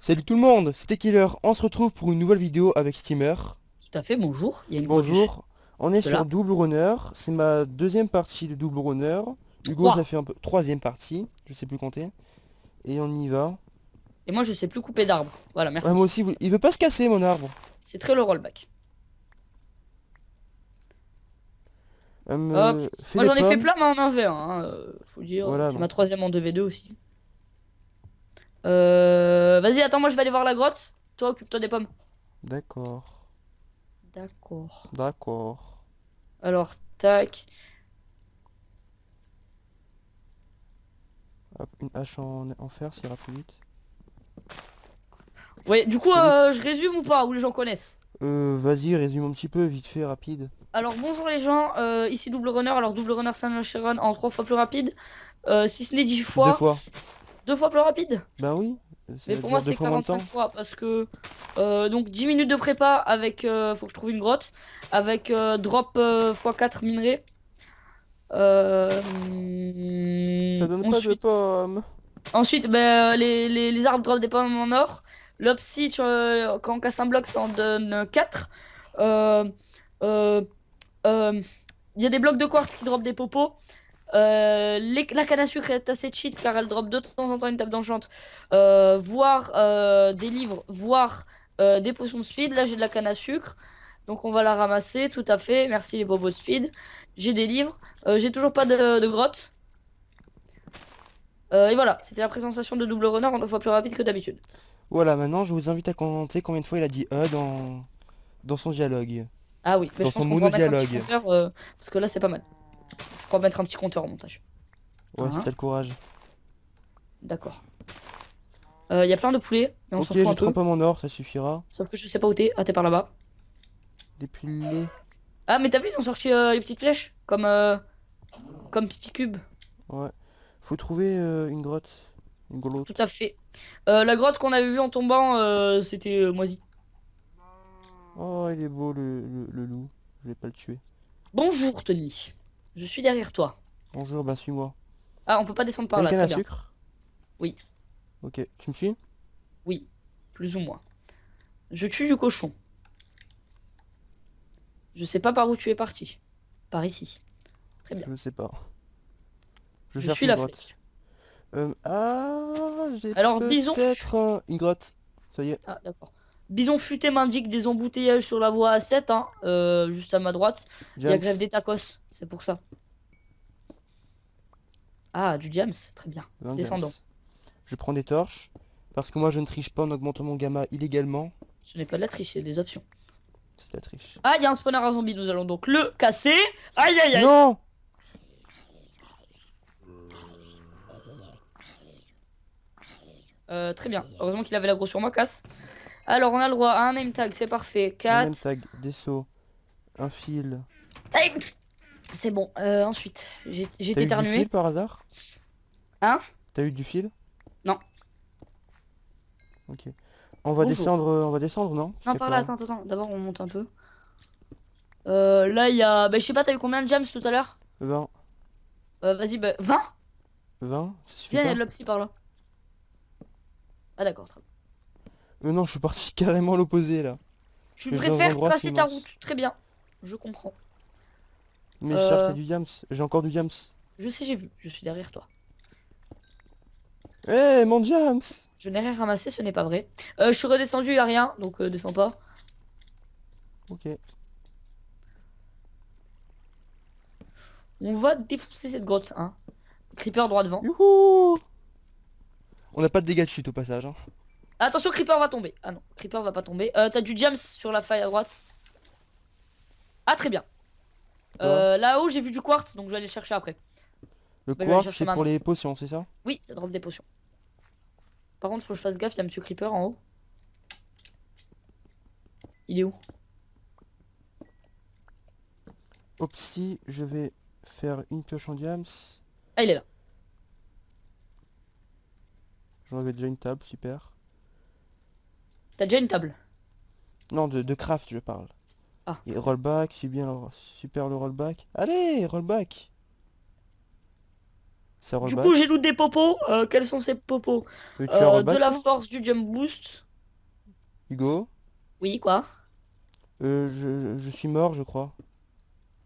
Salut tout le monde, c'était Killer. On se retrouve pour une nouvelle vidéo avec Steamer. Tout à fait, bonjour. Il y a une voix Bonjour, on est de sur là. Double Runner. C'est ma deuxième partie de Double Runner. Hugo, ça 3. fait un peu troisième partie, je sais plus compter. Et on y va. Et moi, je sais plus couper d'arbres. Voilà, Ouais, moi merci. aussi, il veut pas se casser mon arbre. C'est très le rollback. Hop. Fais Moi, des j'en ai fait pommes. plein, mais en 1v1, hein, faut le dire. Voilà, C'est ma non. troisième en 2v2 aussi. Vas-y, attends, moi, je vais aller voir la grotte. Toi, occupe-toi des pommes. D'accord, D'accord. d'accord. Alors, tac. Hop, une hache en fer, ça ira plus vite. Ouais, du coup, Salut. je résume ou pas, ou les gens connaissent. Vas-y, résume un petit peu, vite fait, rapide. Alors, bonjour les gens, ici Double Runner. Alors, Double Runner Saint-Laurent en 3 fois plus rapide. Si ce n'est 10 Deux fois, fois. 2 fois plus rapide. Ben oui, Mais ça pour moi, dure deux c'est fois moins de 45 temps. fois parce que donc 10 minutes de prépa avec faut que je trouve une grotte avec drop x4 minerai. Ça donne pas de Ensuite, pommes. les arbres drop des pommes en or. L'obsidian, quand on casse un bloc, ça en donne 4. Euh, euh, euh, Il y a des blocs de quartz qui drop des popos. La canne à sucre est assez cheat car elle drop de temps en temps une table d'enchant, voire des livres, voire des potions de speed. Là j'ai de la canne à sucre, donc on va la ramasser, tout à fait. Merci les bobos de speed. J'ai des livres, j'ai toujours pas de grotte. Et voilà, c'était la présentation de Double Runner en 2 fois plus rapide que d'habitude. Voilà, maintenant je vous invite à commenter combien de fois il a dit dans son dialogue. Ah oui, mais Dans je son pense qu'on pourra mettre un petit monodialogue. compteur parce que là c'est pas mal. Je pourrais mettre un petit compteur au montage. Ouais, si Hein, t'as le courage. d'accord. Il y a plein de poulets, mais on Ok, s'en fout je un peu. trempe mon or, ça suffira. Sauf que je sais pas où t'es. Ah, t'es par là-bas. Depuis le lait. Ah, mais t'as vu, ils ont sorti les petites flèches comme Pipi Cube. Ouais. Faut trouver une grotte. Une Tout grotte. à fait. La grotte qu'on avait vue en tombant, c'était moisi. Oh, il est beau le loup. Je vais pas le tuer. Bonjour, Tony. Je suis derrière toi. Bonjour, bah suis-moi. Ah, on peut pas descendre T'as par une là, canne très à bien. sucre? Oui, Ok, tu me suis? oui, plus ou moins. Je tue du cochon. Je sais pas par où tu es parti. Par ici. Très bien. Je sais pas. Je Je cherche suis une la grotte. flèche. J'ai Alors, peut-être une grotte. Ça y est. Ah, d'accord. Bison futé m'indique des embouteillages sur la voie A7, hein, juste à ma droite. Il y a grève James. des tacos, c'est pour ça. Ah, du James, très bien. 20 James. Descendons. Je prends des torches. Parce que moi je ne triche pas en augmentant mon gamma illégalement. Ce n'est pas de la triche, c'est des options. C'est de la triche. Ah, il y a un spawner à zombie, nous allons donc le casser. Aïe, aïe, aïe. Non! Très bien. Heureusement qu'il avait l'aggro sur moi, casse. Alors, on a le droit à un name tag, c'est parfait. Un name 4. tag, des seaux, un fil. C'est bon. Ensuite, j'ai T'as eu du éternué. fil par hasard? Hein? T'as eu du fil? Non. Ok. Bonjour. On va descendre, non? Je Non, sais par là, pas. attends, attends. D'abord, on monte un peu. Là, il y a. Bah, je sais pas, t'as eu combien de jams tout à l'heure? 20. Vas-y, bah, 20. 20? Ça suffit Viens, il y a pas? de l'opsie par là. Ah, d'accord, très bien. Non, je suis parti carrément à l'opposé là. Tu Je vais dans un préfères endroit assez tracer ta route. immense. Très bien. Je comprends. Mais je cherche, c'est Euh, du Yams. J'ai encore du Yams. je sais, j'ai vu. Je suis derrière toi. Eh, mon Yams! Je n'ai rien ramassé, ce n'est pas vrai. Je suis redescendu, il n'y a rien, donc descends pas. Ok. On va défoncer cette grotte, hein. Creeper droit devant. Youhou! On n'a pas de dégâts de chute au passage, hein. Attention, Creeper va tomber. Ah non, Creeper va pas tomber. T'as du Jams sur la faille à droite. Ah, très bien. Quoi? Là-haut, j'ai vu du quartz, donc je vais aller le chercher après. Le Bah, je vais aller quartz, chercher c'est pour maintenant. les potions, c'est ça? Oui, ça drop des potions. Par contre, faut que je fasse gaffe, il y a Monsieur Creeper en haut. Il est où? Opsi, je vais faire une pioche en Yams. Ah, il est là. J'en avais déjà une table, super. T'as déjà une table. Non, de craft, je parle. Ah, Et très bien. rollback, super le rollback. Allez, rollback! Ça Du rebat. coup, j'ai loot des popos. Quels sont ces popos? Tu as De rebat, la toi, force, du jump boost. Hugo? Oui, quoi? Je suis mort, je crois.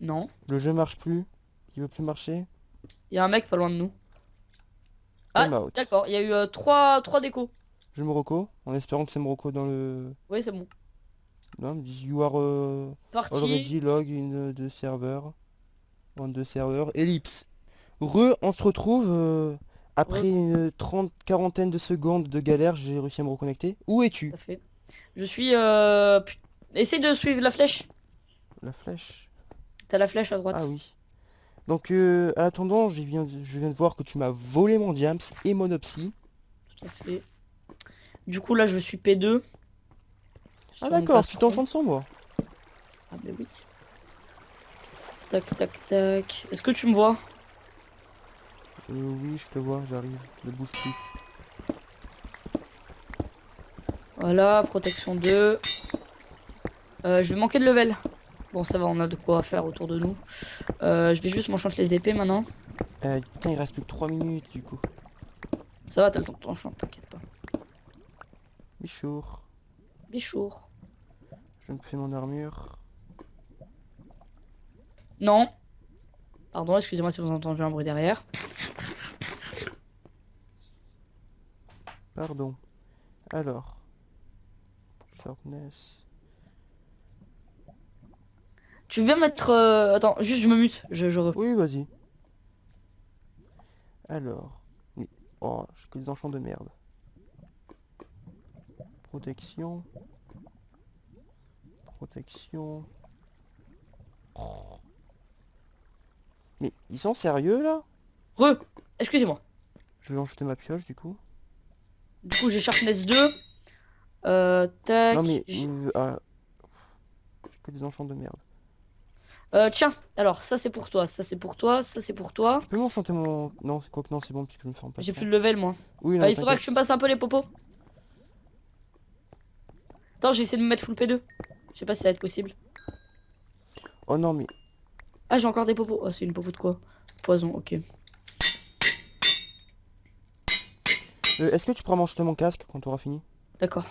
Non. Le jeu marche plus. Il veut plus marcher. Il y a un mec pas loin de nous. Ah, Time out. d'accord. Il y a eu trois décos. Je Morocco, en espérant que c'est Morocco dans le... Oui, c'est bon. Non, ils me disent you are Parti. already log in the server. On the server. Ellipse. On se retrouve Re- après une quarantaine de secondes de galère, j'ai réussi à me reconnecter. Où es-tu? Ça fait. Je suis. Essaye de suivre la flèche. La flèche. T'as la flèche à Ah droite. oui. Donc à attendant, je viens de voir que tu m'as volé mon diams et mon opsie. Tout à fait. Du coup, là, je suis P2 Ah sur mon d'accord, tu passeron. t'enchantes sans moi. Ah, bah oui. Tac, tac, tac. Est-ce que tu me vois? Oui, je te vois, j'arrive. Ne bouge plus. Voilà, protection 2. Je vais manquer de level. Bon, ça va, on a de quoi faire autour de nous. Je vais juste m'enchanter les épées maintenant. Putain, il reste plus que 3 minutes du coup. Ça va, t'as le temps de t'enchanter, t'inquiète pas. Bichour. Bichour. Je me fais mon armure. Non. Pardon, excusez-moi si vous avez entendu un bruit derrière. Pardon. Alors. Sharpness. Tu veux bien mettre... Attends, juste je me mute. Oui, vas-y. Alors. Oui. Oh, j'ai que des enchants de merde. Protection. Protection. Oh. Mais ils sont sérieux là? Excusez-moi. Je vais enjeter ma pioche du coup. Du coup, j'ai Sharpness 2. Tac. Non mais j'ai que des enchants de merde. Tiens, alors ça c'est pour toi, ça c'est pour toi, ça c'est pour toi. Tu peux m'enchanter mon... Non, c'est quoi que non, c'est bon, tu peux me faire en J'ai passeron. plus de level moi. Oui, non, Il faudra que t'inquiète. tu me passes un peu les popos. Attends, j'ai essayé de me mettre full P2. Je sais pas si ça va être possible. Oh non mais... Ah, j'ai encore des popos. Oh, c'est une popo de quoi? Poison, ok. Est-ce que tu pourras m'enchaîner mon casque quand tu auras fini? D'accord.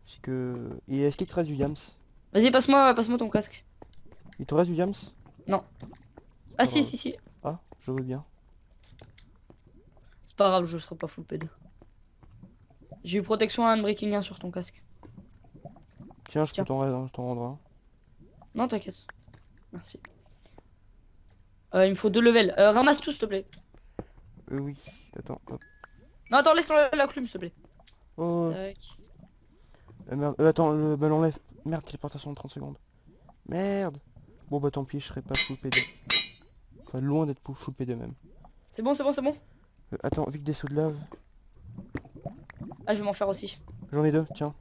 Parce que... Et est-ce qu'il te reste du diams? Vas-y, passe-moi ton casque. Il te reste du diams? Non. Ah Pas si, grave. si, si. Ah, je veux bien. C'est pas grave, je serai pas full P2. J'ai eu protection à Unbreaking 1 sur ton casque. Tiens, je peux Tiens. t'en rendre un. Non, t'inquiète. Merci. Il me faut 2 levels. Ramasse tout, s'il te plaît. Oui, attends, hop. Non, attends, laisse la plume, s'il te plaît. Oh, Tac. merde, attends, me l'enlève. Merde, téléportation de 30 secondes. Merde. Bon bah tant pis, je serai pas full P2. Enfin, loin d'être full P2 même. C'est bon, c'est bon, c'est bon. Attends, vite des sauts de lave. Ah, je vais m'en faire aussi. J'en ai deux, tiens.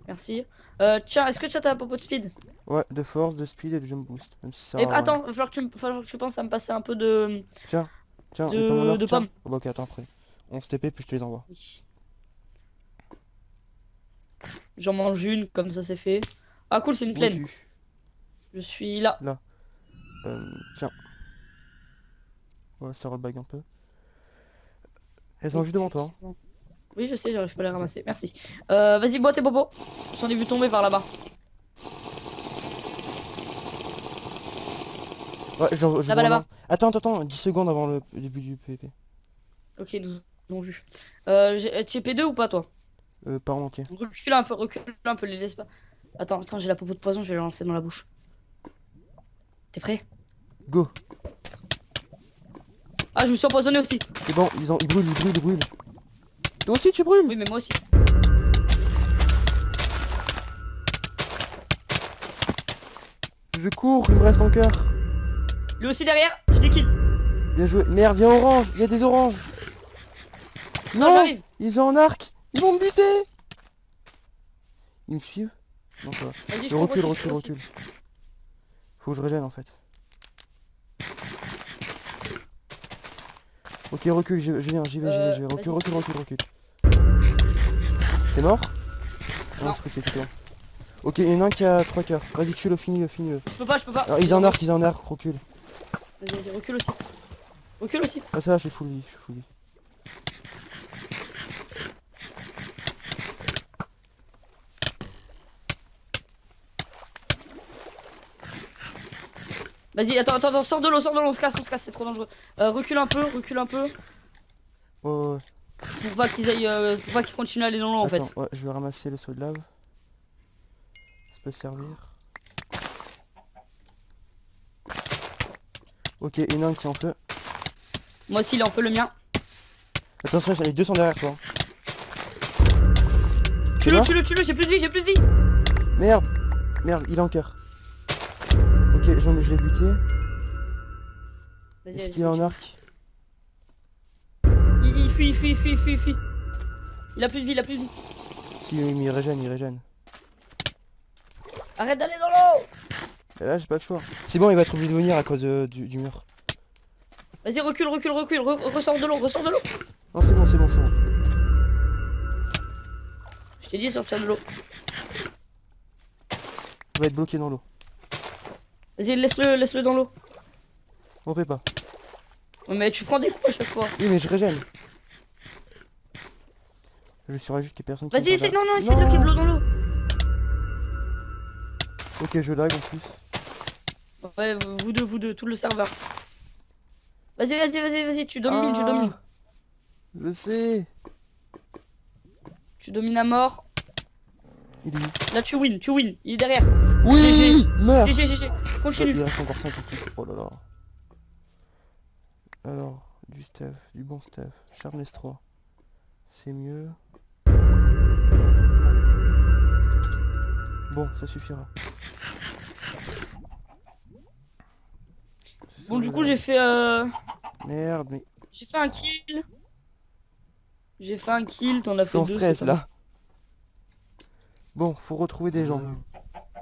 Merci. Tiens, est-ce que tu as ta popo de speed? Ouais, de force, de speed et de jump boost. Même si ça... Et attends, il va falloir que tu penses à me passer un peu de, Tiens, et pas mon or, de tiens. pommes. Oh, bah ok, attends après. On se TP puis je te les envoie. Oui. J'en mange une, comme ça c'est fait. Ah cool, c'est une Où plaine. es-tu? Je suis là. Là. Tiens. Ouais, ça rebug un peu. Elles sont juste devant toi. Hein. Oui, je sais, j'arrive pas à les ramasser. Merci. Vas-y, bois tes bobos. J'en ai vu tomber par là-bas. Ouais, je Là-bas, vois là-bas. un. Attends, 10 secondes avant le début du PvP. Ok, nous avons vu. Tu es P2 ou pas, toi? Pas en entier. Recule un peu, les laisse pas. Attends, j'ai la popo de poison, je vais la lancer dans la bouche. T'es prêt? Go. Ah, je me suis empoisonné aussi. C'est bon, ils brûlent. Toi aussi tu brûles? Oui, mais moi aussi. Je cours, il me reste un cœur. Lui aussi derrière, je les kill. Bien joué. Merde, viens orange, il y a des oranges. Non, Non, j'arrive. ils ont un arc. Ils vont me buter. Ils me suivent? Non, ça va. Vas-y, Je je recule. aussi. Faut que je régène en fait. Ok, recule, je viens, j'y vais. Recule. T'es mort? Non. Je crois que c'était toi. Ok, il y en a un qui a 3 cœurs. Vas-y, tue-le, finis-le. Je peux pas. Alors, ils ont un arc, recule. Vas-y, recule aussi. Recule aussi. Ah ça, je suis full vie, je suis full vie. Vas-y, attends, sors de l'eau, on se casse, c'est trop dangereux. Recule un peu, recule un peu. Ouais, ouais, ouais. Pour pas qu'ils aillent, pour pas qu'ils continuent à aller dans l'eau en Attends, fait. ouais, je vais ramasser le seau de lave. Ça peut servir. Ok, il y en a un qui est en feu. Moi aussi, il en fait le mien. Attention, les deux sont derrière toi. Tue-le, mort tue-le, j'ai plus de vie, j'ai plus de vie. Merde, merde, il est en cœur. Ok, je l'ai buté. Vas-y, Est-ce vas-y, qu'il est en arc? il fuit. Il a plus de vie, Si, mais il régène, il régène. Arrête d'aller dans l'eau. Et là, j'ai pas le choix. C'est bon, il va être obligé de venir à cause du mur. Vas-y, recule, ressors de l'eau, Non, c'est bon. Je t'ai dit, sortir de l'eau. Il va être bloqué dans l'eau. Vas-y, laisse-le dans l'eau. On fait pas. Ouais, mais tu prends des coups à chaque fois. Oui, mais je régène. Je saurais juste qu'il y a personne qui Vas-y, me essaie, parle. non, essaie de bloquer de l'eau dans l'eau. Ok, je lag en plus. Ouais, vous deux, tout le serveur. Vas-y, tu domines. Je sais. Tu domines à mort. Il est où? Là, tu win, il est derrière. Oui. Meurs. GG, Il continue. reste encore 5 équipes. Oh là là. Alors, du stuff, du bon stuff. Sharpness 3. C'est mieux. Bon, ça suffira. Bon, du coup, j'ai fait Merde, mais un kill. T'en as je suis fait en deux. stress c'est là. Bon, faut retrouver des gens.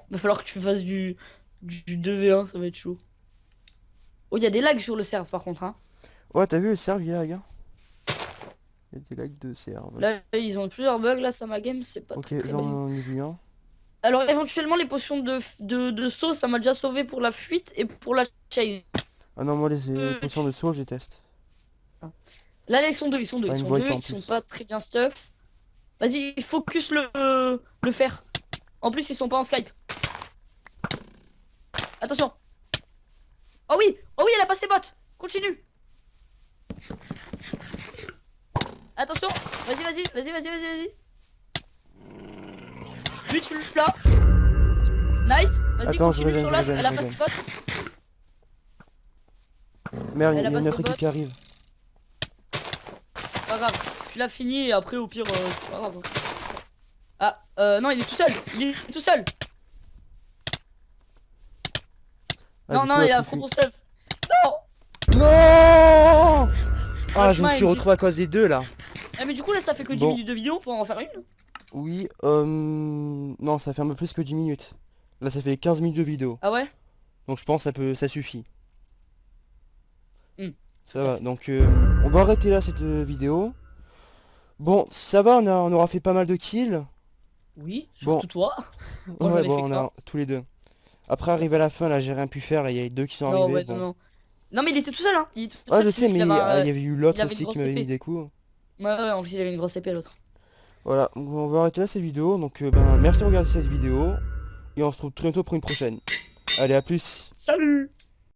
Va falloir que tu fasses du 2v1, ça va être chaud. Oh, il y a des lags sur le serve par contre, hein. Ouais, t'as vu le serve, il y a lag, hein. Il y a des lags de serve. Là, ils ont plusieurs bugs, là, ça ma game, c'est pas Ok, très bien. j'en ai vu un. Alors, éventuellement, les potions de saut, ça m'a déjà sauvé pour la fuite et pour la chase. Ah non, moi les potions de saut, je déteste. Là, ils sont deux, Ah, ils ils me sont voient deux, pas en ils sont plus. pas très bien stuff. Vas-y, focus le fer. En plus, ils sont pas en Skype. Attention. Oh oui, elle a passé bot. Continue. Attention. Vas-y. Lui, tu l'as. Nice. Vas-y, Attends, continue je sur l'autre. régène, Elle a je passé régène. bot. Merde, il Elle y a a une passé autre équipe bot. qui arrive. Pas grave. Tu l'as fini et après, au pire, c'est pas grave. Ah, non, il est tout seul. Ah, Non, du coup, il l'autre, a il trop fuit. ton stuff. Non. Non. Ah, je me Mind. suis retrouvé à cause des deux là. Ah, mais du coup, là, ça fait que 10 Bon. minutes de vidéo pour en faire une. Oui, non, ça fait un peu plus que 10 minutes. Là, ça fait 15 minutes de vidéo. Ah ouais? Donc je pense que ça suffit. Hmm. Ça va, donc on va arrêter là cette vidéo. Bon, ça va, on aura fait pas mal de kills. Oui, Bon. surtout toi. Moi, j'en Ouais, ai bon, fait on qu'un. a tous les deux. Après, arrivé à la fin, là, j'ai rien pu faire. Là, il y a deux qui sont Non, arrivés. ouais, Bon. non. Non, mais il était tout seul, hein. Il était tout Ah, seul, je c'est sais, juste mais qu'il avait il y avait eu l'autre il avait une aussi qui grosse m'avait mis épée. des coups. Ouais, en plus, il avait une grosse épée, l'autre. Voilà, donc on va arrêter là cette vidéo. Donc, ben, merci de regarder cette vidéo. Et on se retrouve très bientôt pour une prochaine. Allez, à plus. Salut!